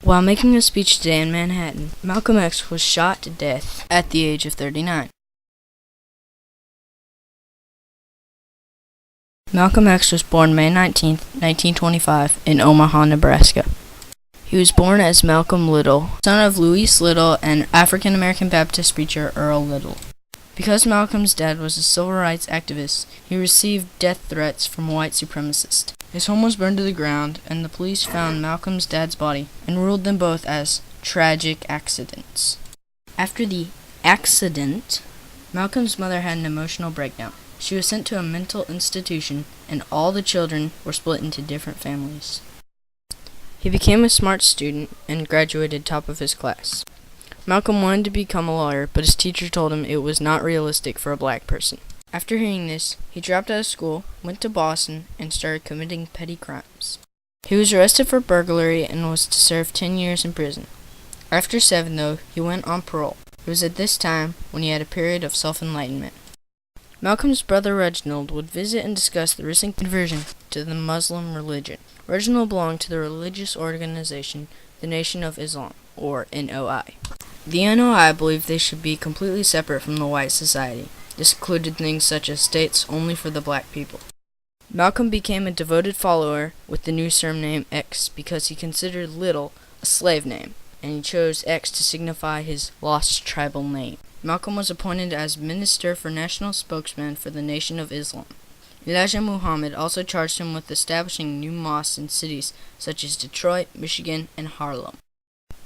While making a speech today in Manhattan, Malcolm X was shot to death at the age of 39. Malcolm X was born May 19, 1925, in Omaha, Nebraska. He was born as Malcolm Little, son of Louise Little and African-American Baptist preacher Earl Little. Because Malcolm's dad was a civil rights activist, he received death threats from white supremacists. His home was burned to the ground, and the police found Malcolm's dad's body and ruled them both as tragic accidents. After the accident, Malcolm's mother had an emotional breakdown. She was sent to a mental institution, and all the children were split into different families. He became a smart student and graduated top of his class. Malcolm wanted to become a lawyer, but his teacher told him it was not realistic for a black person. After hearing this, he dropped out of school, went to Boston, and started committing petty crimes. He was arrested for burglary and was to serve 10 years in prison. After 7, though, he went on parole. It was at this time when he had a period of self-enlightenment. Malcolm's brother Reginald would visit and discuss the recent conversion to the Muslim religion. Reginald belonged to the religious organization, the Nation of Islam, or NOI. The NOI believed they should be completely separate from the white society. This included things such as states only for the black people. Malcolm became a devoted follower with the new surname X because he considered Little a slave name, and he chose X to signify his lost tribal name. Malcolm was appointed as Minister for National Spokesman for the Nation of Islam. Elijah Muhammad also charged him with establishing new mosques in cities such as Detroit, Michigan, and Harlem.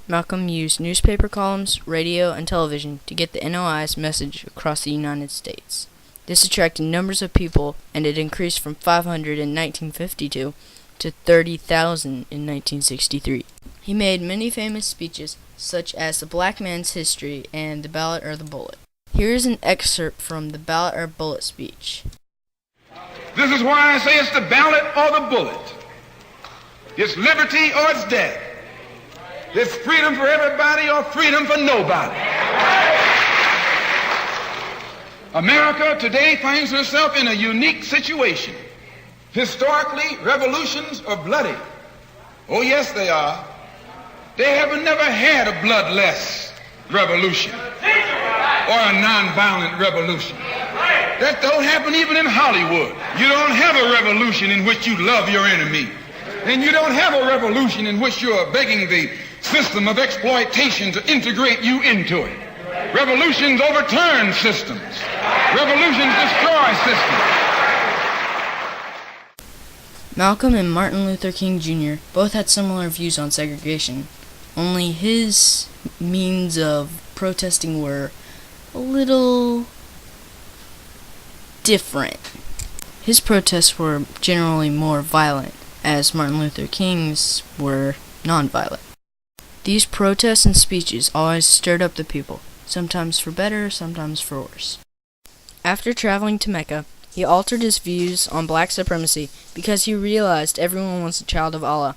Malcolm used newspaper columns, radio, and television to get the NOI's message across the United States. This attracted numbers of people, and it increased from 500 in 1952 to 30,000 in 1963. He made many famous speeches, such as The Black Man's History and The Ballot or the Bullet. Here is an excerpt from the Ballot or Bullet speech. This is why I say it's the ballot or the bullet. It's liberty or it's death. It's freedom for everybody or freedom for nobody. America today finds herself in a unique situation. Historically, revolutions are bloody. Oh, yes, they are. They have never had a bloodless revolution or a nonviolent revolution. That don't happen even in Hollywood. You don't have a revolution in which you love your enemy. And you don't have a revolution in which you are begging the system of exploitation to integrate you into it. Revolutions overturn systems. Revolutions destroy systems. Malcolm and Martin Luther King Jr. both had similar views on segregation, only his means of protesting were a little different. His protests were generally more violent, as Martin Luther King's were nonviolent. These protests and speeches always stirred up the people, sometimes for better, sometimes for worse. After traveling to Mecca, he altered his views on black supremacy because he realized everyone was a child of Allah.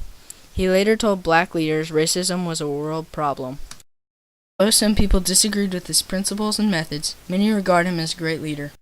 He later told black leaders racism was a world problem. Though some people disagreed with his principles and methods, many regard him as a great leader.